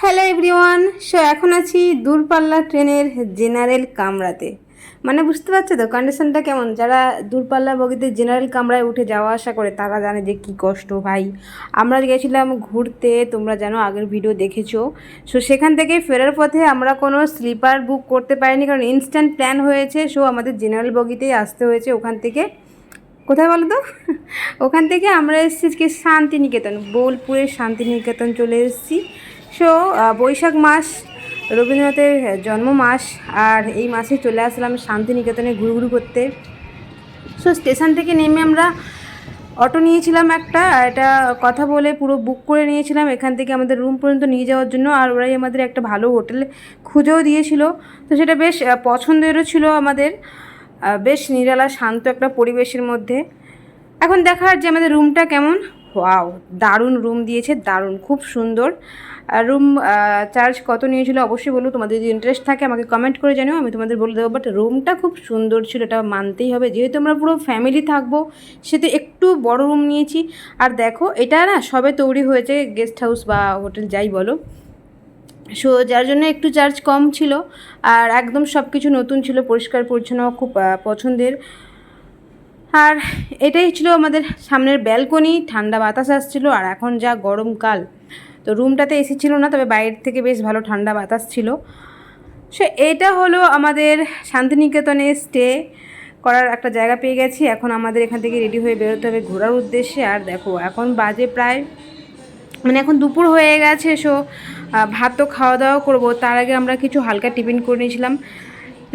Hello everyone. So এখন আছি দূরপাল্লা ট্রেনের জেনারেল কামরাতে। মানে বুঝতে পারছো তো কন্ডিশনটা কেমন? যারা দূরপাল্লা বগিতে জেনারেল কামরায় উঠে যাওয়া আসা করে তারা জানে যে কী কষ্ট ভাই। আমরা গেছিলাম ঘুরতে, তোমরা জানো, আগের ভিডিও দেখেছো। সো সেখান থেকে ফেরার পথে আমরা কোনো স্লিপার বুক করতে পারিনি, কারণ ইনস্ট্যান্ট প্ল্যান হয়েছে। সো আমাদের জেনারেল বগিতেই আসতে হয়েছে। ওখান থেকে কোথায় বলো তো ওখান থেকে আমরা এসেছি শান্তিনিকেতন, বোলপুরের শান্তিনিকেতন চলে এসেছি। সো বৈশাখ মাস রবীন্দ্রনাথের জন্ম মাস, আর এই মাসে চলে আসলাম শান্তিনিকেতনে ঘুরঘুরি করতে। সো স্টেশন থেকে নেমে আমরা অটো নিয়েছিলাম একটা, এটা কথা বলে পুরো বুক করে নিয়েছিলাম এখান থেকে আমাদের রুম পর্যন্ত নিয়ে যাওয়ার জন্য। আর ওরাই আমাদের একটা ভালো হোটেল খুঁজেও দিয়েছিল। তো সেটা বেশ পছন্দেরও ছিল আমাদের, বেশ নিরালা শান্ত একটা পরিবেশের মধ্যে। এখন দেখার যে আমাদের রুমটা কেমন। ওয়াও, দারুণ রুম দিয়েছে, দারুণ, খুব সুন্দর। রুম চার্জ কত নিয়েছিল অবশ্যই বলবো, তোমাদের যদি ইন্টারেস্ট থাকে আমাকে কমেন্ট করে জানিও, আমি তোমাদের বলে দেবো। বাট রুমটা খুব সুন্দর ছিল, এটা মানতেই হবে, যেহেতু আমরা পুরো ফ্যামিলি থাকবো সেটা একটু বড় রুম নিয়েছি। আর দেখো এটা না সবে তৈরি হয়েছে, গেস্ট হাউস বা হোটেল যাই বলো। সো যার জন্য একটু চার্জ কম ছিল, আর একদম সব কিছু নতুন ছিল, পরিষ্কার পরিচ্ছন্ন, খুব পছন্দের। আর এটাই ছিল আমাদের সামনের ব্যালকনি, ঠান্ডা বাতাস আসছিলো। আর এখন যা গরমকাল, তো রুমটাতে এসি ছিল না, তবে বাইরে থেকে বেশ ভালো ঠান্ডা বাতাস ছিল। সো এটা হলো আমাদের শান্তিনিকেতনে স্টে করার একটা জায়গা পেয়ে গেছি। এখন আমাদের এখান থেকে রেডি হয়ে বেরোতে হবে ঘোরার উদ্দেশ্যে। আর দেখো এখন বাজে প্রায়, মানে এখন দুপুর হয়ে গেছে। সো ভাত তো খাওয়া দাওয়া করবো, তার আগে আমরা কিছু হালকা টিফিন করে নিয়েছিলাম।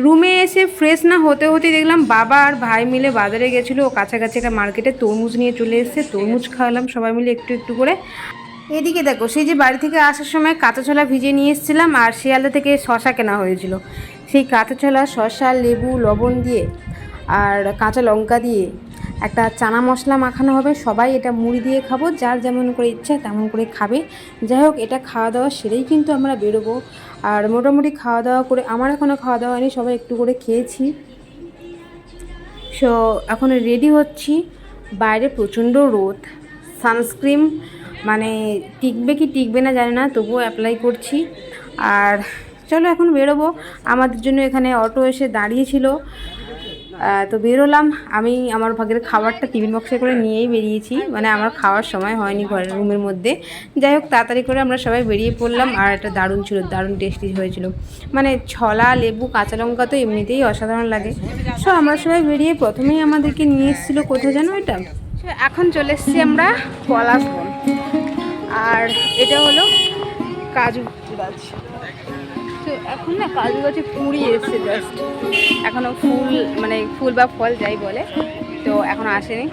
রুমে এসে ফ্রেশ না হতে হতে দেখলাম বাবা আর ভাই মিলে বাজারে গেছিলো, কাছাকাছি একটা মার্কেটে তরমুজ নিয়ে চলে এসেছে। তরমুজ খাওয়ালাম সবাই মিলে একটু একটু করে। এদিকে দেখো, সেই যে বাড়ি থেকে আসার সময় কাঁচা ছোলা ভিজিয়ে নিয়ে এসেছিলাম, আর শিয়ালদা থেকে শশা কেনা হয়েছিল। সেই কাঁচা ছোলা, শশা, লেবু, লবণ দিয়ে আর কাঁচা লঙ্কা দিয়ে একটা চানা মশলা মাখানো হবে। সবাই এটা মুড়ি দিয়ে খাবো, যার যেমন করে ইচ্ছা তেমন করে খাবে। যাই হোক, এটা খাওয়া দাওয়া সেরেই কিন্তু আমরা বেরোবো। আর মোটামুটি খাওয়া দাওয়া করে, আমার এখনও খাওয়া দাওয়া হয়নি, সবাই একটু করে খেয়েছি। সো এখন রেডি হচ্ছি। বাইরে প্রচণ্ড রোদ, সানস্ক্রিন মানে টিকবে কি টিকবে না জানি না, তবুও অ্যাপ্লাই করছি। আর চলো এখন বেরোবো। আমাদের জন্য এখানে অটো এসে দাঁড়িয়েছিল, তো বেরোলাম। আমি আমার ভাগের খাবারটা টিফিন বক্সে করে নিয়েই বেরিয়েছি, মানে আমার খাওয়ার সময় হয়নি ঘরের রুমের মধ্যে। যাই হোক, তাড়াতাড়ি করে আমরা সবাই বেরিয়ে পড়লাম। আর এটা দারুণ ছিল, দারুণ টেস্টি হয়েছিল। মানে ছলা, লেবু, কাঁচা লঙ্কা তো এমনিতেই অসাধারণ লাগে। সো আমরা সবাই বেরিয়ে, প্রথমেই আমাদেরকে নিয়ে এসেছিলো কোথায় জানো এটা। এখন চলে এসেছি আমরা পলাশবন। আর এটা হলো কাজু গাছ। তো এখন না কাজু গাছে কুড়ি এসছে জাস্ট, এখনও ফুল, মানে ফুল বা ফল যাই বলে, তো এখনও আসেনি।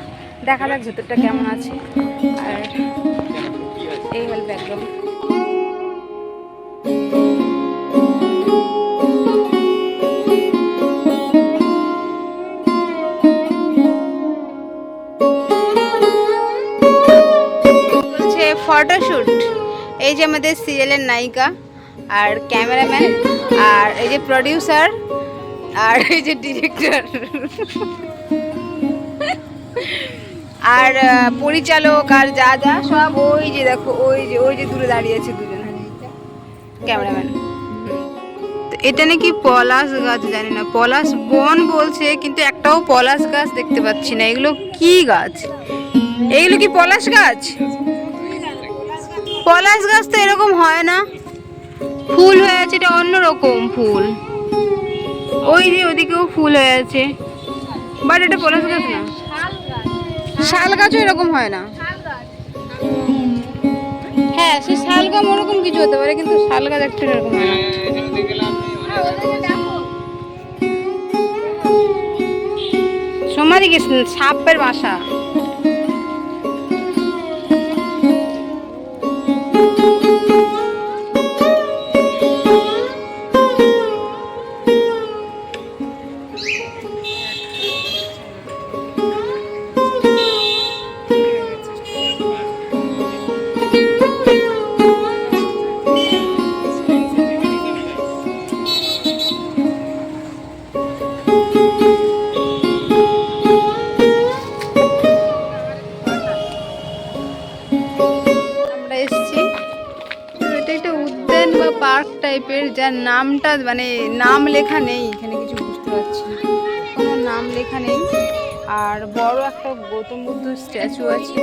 দেখা যাক ভেতরটা কেমন আছে। আর এই হল ব্যাকগ্রাউন্ড। বলছে ফটোশ্যুট, এই যে আমাদের সিরিয়ালের নায়িকা আর ক্যামেরাম্যান, আর এই যে প্রডিউসার, আর এই যে ডিরেক্টর, আর পরিচালক, আর যা যা সব ওই যে দেখো, ওই যে দূরে দাঁড়িয়ে আছে দুজন ক্যামেরাম্যান। এটা নাকি পলাশ গাছ, জানি না, পলাশ বন বলছে, কিন্তু একটাও পলাশ গাছ দেখতে পাচ্ছি না। এগুলো কি গাছ? এগুলো কি পলাশ গাছ? পলাশ গাছ তো এরকম হয় না, ফুল হয়ে আছে, এটা অন্যরকম ফুল। ওই যে ওদিকেও ফুল হয়ে আছে, বাট এটা পলাশ গাছ না। শাল গাছও এরকম হয় না। হ্যাঁ, সে শালগাম ওরকম কিছু হতে পারে, কিন্তু শাল গাছ একটা এরকম হয় না। সমাধি কি সাপের বাসা? পার্ক টাইপের, যার নামটা মানে নাম লেখা নেই এখানে, কিছু বুঝতে পারছি না, কোনো নাম লেখা নেই। আর বড় একটা গৌতম বুদ্ধ স্ট্যাচু আছে।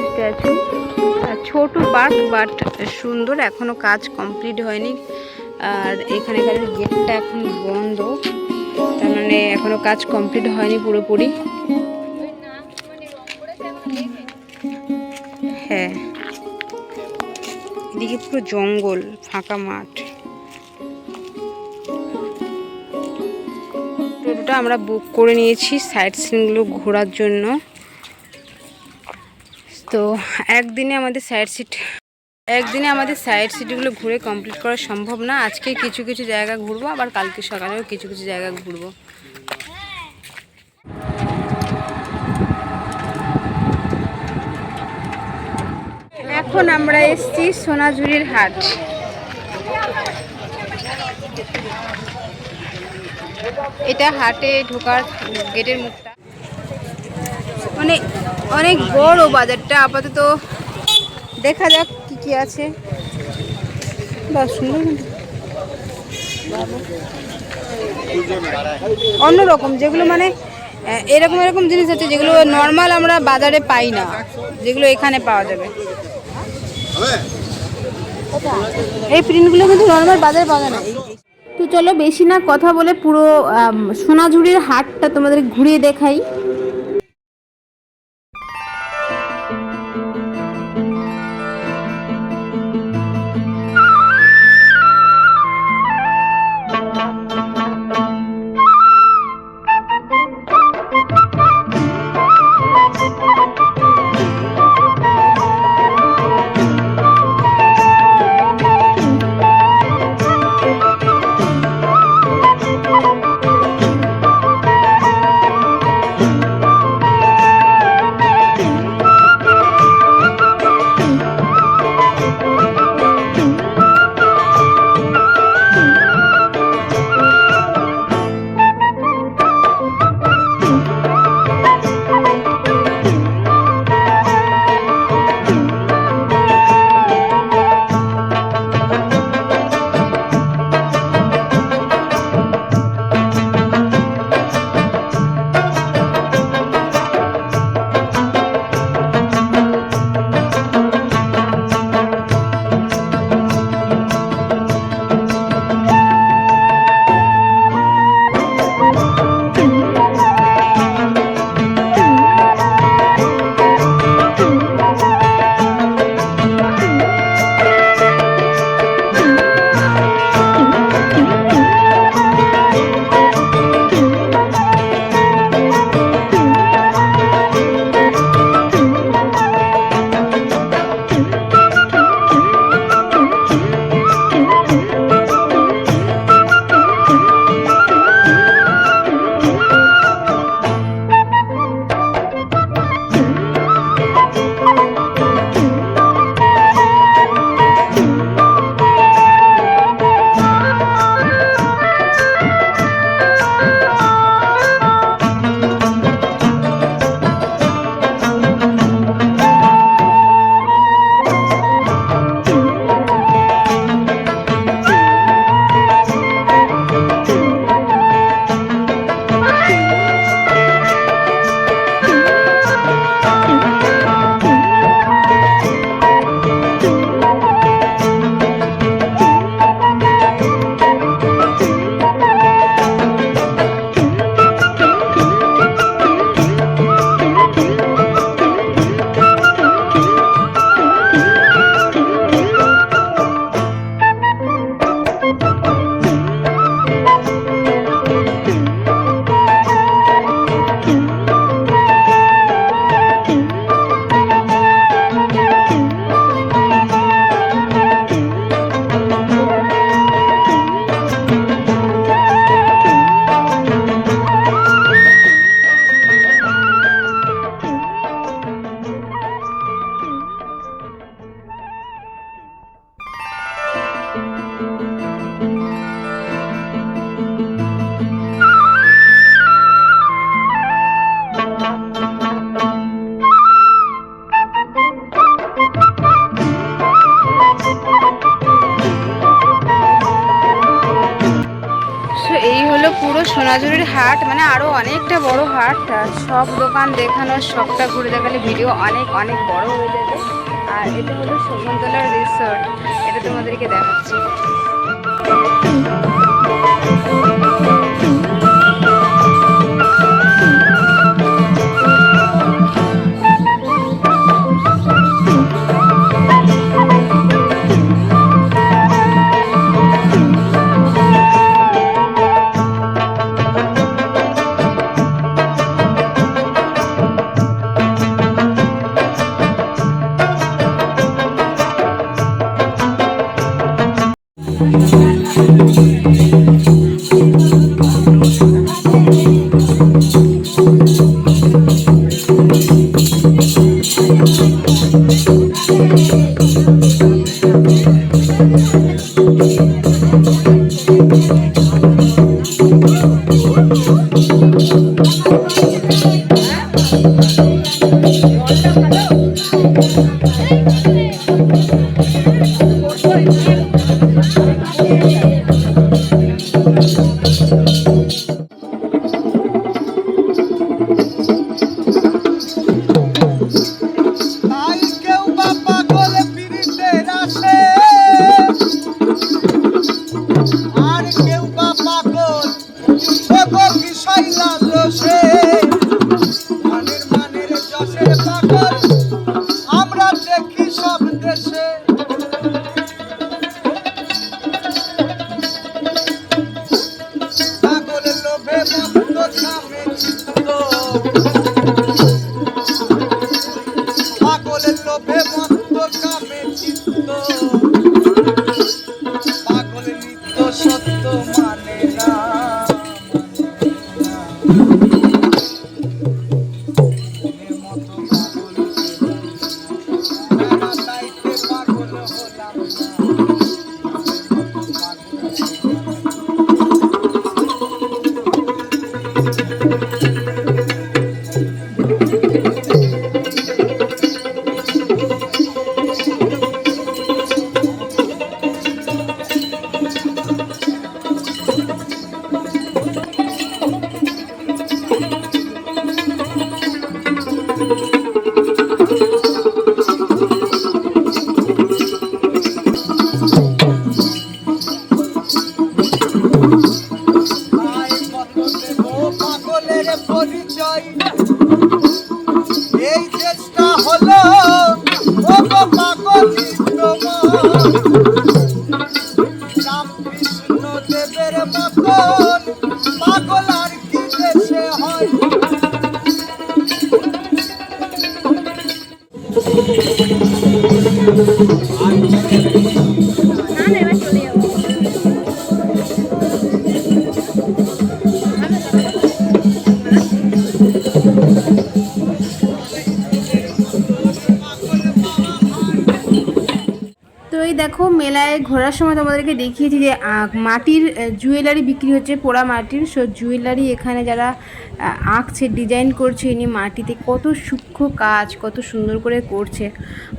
স্ট্যাচু ছোট পার্ক, বাট সুন্দর, এখনো কাজ কমপ্লিট হয়নি। আর এখানে গেটটা এখন বন্ধ, তার মানে এখনো কাজ কমপ্লিট হয়নি পুরোপুরি। হ্যাঁ, এদিকে পুরো জঙ্গল, ফাঁকা মাঠ। টোটোটা আমরা বুক করে নিয়েছি সাইট সিনগুলো ঘোরার জন্য। তো একদিনে আমাদের সাইড সিটগুলো ঘুরে কমপ্লিট করা সম্ভব না। আজকে কিছু কিছু জায়গা ঘুরবো, আবার কালকে সকালেও কিছু কিছু জায়গা ঘুরবো। এখন আমরা এসেছি সোনাঝুরির হাট। এটা হাটে ঢোকার গেটের মুখটা, মানে অনেক বড় বাজারটা। আপাতত দেখা যাক কি কি আছে। অন্যরকম যেগুলো মানে এরকম জিনিস আছে যেগুলো নর্মাল আমরা বাজারে পাই না, যেগুলো এখানে পাওয়া যাবে। এই প্রিন্টগুলো কিন্তু নর্মাল বাজারে পাওয়া না। তো চলো বেশি না কথা বলে পুরো সোনাঝুরির হাটটা তোমাদের ঘুরিয়ে দেখাই। পুরো সোনাঝুরির হাট, মানে আরও অনেকটা বড় হাট। সব দোকান দেখানোর, সবটা ঘুরে দেখালে ভিডিও অনেক অনেক বড় হয়ে যাবে। আর এটা হলো শকুন্তলার রিসর্ট, এটা তোমাদেরকে দেখাচ্ছি। দেখো, মেলায় ঘোরার সময় তোমাদেরকে দেখিয়েছি যে মাটির জুয়েলারি বিক্রি হচ্ছে, পোড়া মাটির। সো জুয়েলারি এখানে যারা আঁকছে, ডিজাইন করছে ইনি মাটিতে, কত সূক্ষ্ম কাজ, কত সুন্দর করে করছে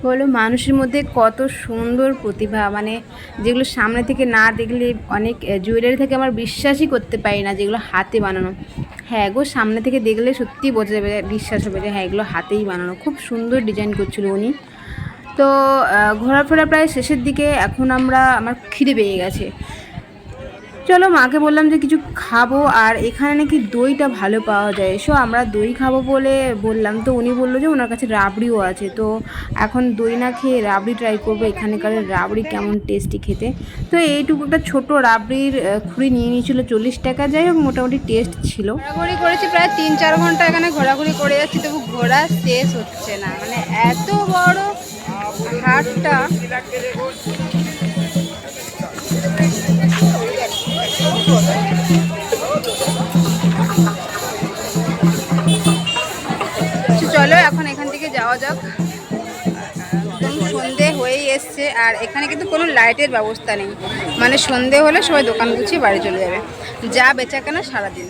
বলো। মানুষের মধ্যে কত সুন্দর প্রতিভা, মানে যেগুলো সামনে থেকে না দেখলে, অনেক জুয়েলারি থেকে আমার বিশ্বাসই করতে পারি না যেগুলো হাতে বানানো। হ্যাঁ গো, সামনে থেকে দেখলে সত্যিই বোঝা যাবে, বিশ্বাস হবে যে হ্যাঁ এগুলো হাতেই বানানো। খুব সুন্দর ডিজাইন করছিল উনি। তো ঘোরাফেরা প্রায় শেষের দিকে, এখন আমার খিদে পেয়ে গেছে। চলো, মাকে বললাম যে কিছু খাবো, আর এখানে নাকি দইটা ভালো পাওয়া যায়। সো আমরা দই খাবো বলে বললাম, তো উনি বললো যে ওনার কাছে রাবড়িও আছে। তো এখন দই না খেয়ে রাবড়ি ট্রাই করবো, এখানকার রাবড়ি কেমন টেস্টি খেতে। তো এইটুকু একটা ছোটো রাবড়ির খুঁড়ি নিয়ে নিয়েছিলো 40 টাকা। যাই হোক, মোটামুটি টেস্ট ছিল। ঘোরাঘুরি করেছি প্রায় 3-4 ঘন্টা, এখানে ঘোরাঘুরি করে যাচ্ছি, তবু ঘোরা শেষ হচ্ছে না, মানে এত বড় হাটটা। চলো এখন এখান থেকে যাওয়া যাক। সন্ধে হয়েই এসছে, আর এখানে কিন্তু কোনো লাইটের ব্যবস্থা নেই, মানে সন্ধে হলে সবাই দোকান গুছিয়ে বাড়ি চলে যাবে, যা বেচা কেনা সারাদিন।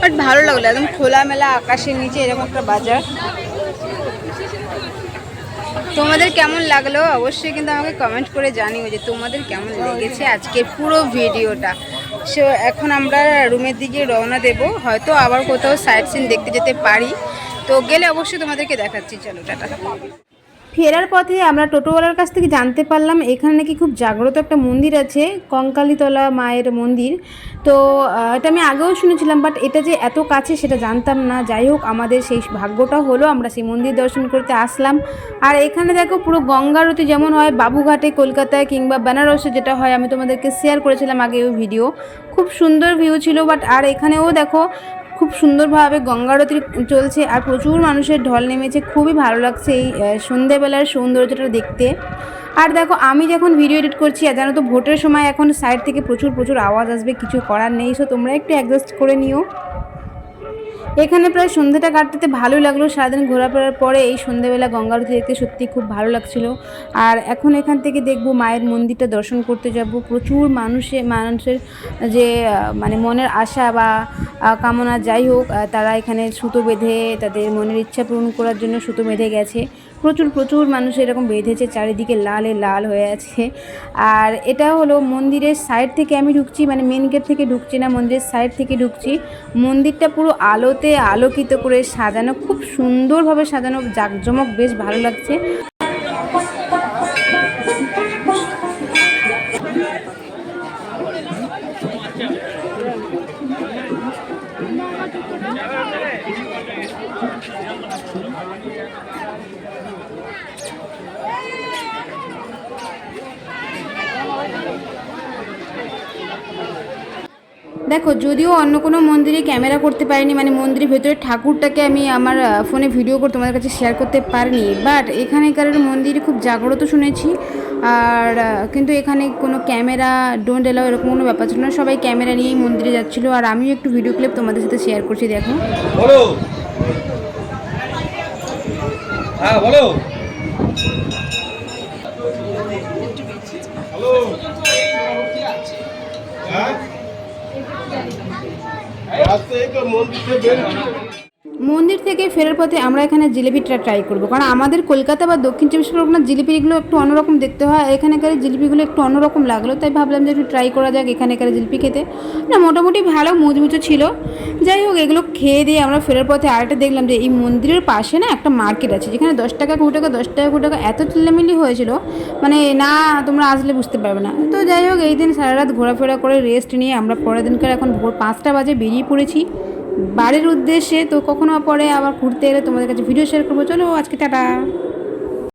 বাট ভালো লাগলো, একদম খোলামেলা আকাশের নিচে এরকম একটা বাজার। তোমাদের কেমন লাগলো অবশ্যই কিন্তু আমাকে কমেন্ট করে জানিও যে তোমাদের কেমন লেগেছে আজকের পুরো ভিডিওটা। সো এখন আমরা রুমের দিকে রওনা দেব, হয়তো আবার কোথাও সাইট সিন দেখতে যেতে পারি, তো গেলে অবশ্যই তোমাদেরকে দেখাচ্ছি। চলো টাটা। ফেরার পথে আমরা টোটোওয়ালার কাছ থেকে জানতে পারলাম এখানে নাকি খুব জাগ্রত একটা মন্দির আছে, কঙ্কালীতলা মায়ের মন্দির। তো এটা আমি আগেও শুনেছিলাম, বাট এটা যে এত কাছে সেটা জানতাম না। যাই হোক, আমাদের সেই ভাগ্যটা হলো, আমরা সেই মন্দির দর্শন করতে আসলাম। আর এখানে দেখো পুরো গঙ্গা আরতি যেমন হয় বাবুঘাটে কলকাতায় কিংবা বেনারসে যেটা হয়, আমি তোমাদেরকে শেয়ার করেছিলাম আগে ওই ভিডিও, খুব সুন্দর ভিউ ছিল। বাট আর এখানেও দেখো খুব সুন্দরভাবে গঙ্গা আরতি চলছে আর প্রচুর মানুষের ঢল নেমেছে, খুবই ভালো লাগছে এই সন্ধ্যেবেলার সৌন্দর্যটা দেখতে। আর দেখো আমি যখন ভিডিও এডিট করছি, আর জানো তো ভোটের সময় এখন সাইড থেকে প্রচুর প্রচুর আওয়াজ আসবে, কিছু করার নেই, সো তোমরা একটু অ্যাডজাস্ট করে নিও। এখানে প্রায় সন্ধ্যাটা কাটতে ভালোই লাগলো, সারাদিন ঘোরাফেরার পরে এই সন্ধ্যাবেলা গঙ্গা আরতি দেখতে সত্যি খুব ভালো লাগছিল। আর এখন এখান থেকে দেখবো মায়ের মন্দিরটা দর্শন করতে যাব। প্রচুর মানুষের যে মানে মনের আশা বা কামনা যাই হোক, তারা এখানে সুতো বেঁধে তাদের মনের ইচ্ছা পূরণ করার জন্য সুতো বেঁধে গেছে। প্রচুর প্রচুর মানুষ এরকম বেঁধেছে, চারিদিকে লালে লাল হয়ে আছে। আর এটা হলো মন্দিরের সাইড থেকে আমি ঢুকছি, মানে মেন গেট থেকে ঢুকছি না, মন্দিরের সাইড থেকে ঢুকছি। মন্দিরটা পুরো আলোতে আলোকিত করে সাজানো, খুব সুন্দরভাবে সাজানো, জাঁকজমক, বেশ ভালো লাগছে। দেখো যদিও অন্য কোনো মন্দিরে ক্যামেরা করতে পারিনি, মানে মন্দিরের ভেতরে ঠাকুরটাকে আমি আমার ফোনে ভিডিও করে তোমাদের কাছে শেয়ার করতে পারিনি, বাট এখানেকার মন্দির খুব জাগ্রত শুনেছি। আর কিন্তু এখানে কোনো ক্যামেরা ডোন্ট এলাও এরকম কোনো ব্যাপার ছিল না, সবাই ক্যামেরা নিয়েই মন্দিরে যাচ্ছিলো। আর আমিও একটু ভিডিও ক্লিপ তোমাদের সাথে শেয়ার করছি, দেখো। বলো, হ্যাঁ বলো। হ্যালো, হ্যাঁ মন্দির থেকে ফেরার পথে আমরা এখানে জিলিপিটা ট্রাই করবো, কারণ আমাদের কলকাতা বা দক্ষিণ চব্বিশ পরগনার জিলিপিগুলো একটু অন্যরকম দেখতে হয়, এখানকার জিলিপিগুলো একটু অন্যরকম লাগলো, তাই ভাবলাম যে একটু ট্রাই করা যাক এখানকার জিলিপি খেতে। না মোটামুটি ভালো মুচমুচো ছিল। যাই হোক, এগুলো খেয়ে দিয়ে আমরা ফেরার পথে আরেকটা দেখলাম যে এই মন্দিরের পাশে না একটা মার্কেট আছে, যেখানে 10 টাকা 20 টাকা 10 টাকা 20 টাকা এত চিল্লামিল্লি হয়েছিল, মানে না তোমরা আসলে বুঝতে পারবে না। তো যাই হোক, এই দিন সারা রাত ঘোরাফেরা করে রেস্ট নিয়ে আমরা পরের দিনকার এখন ভোর 5টা বাজে বেরিয়ে পড়েছি বাড়ির উদ্দেশ্যে। তো কখনো পরে আবার ঘুরতে এলে তোমাদের কাছে ভিডিও শেয়ার করবো। চলো আজকে টাটা।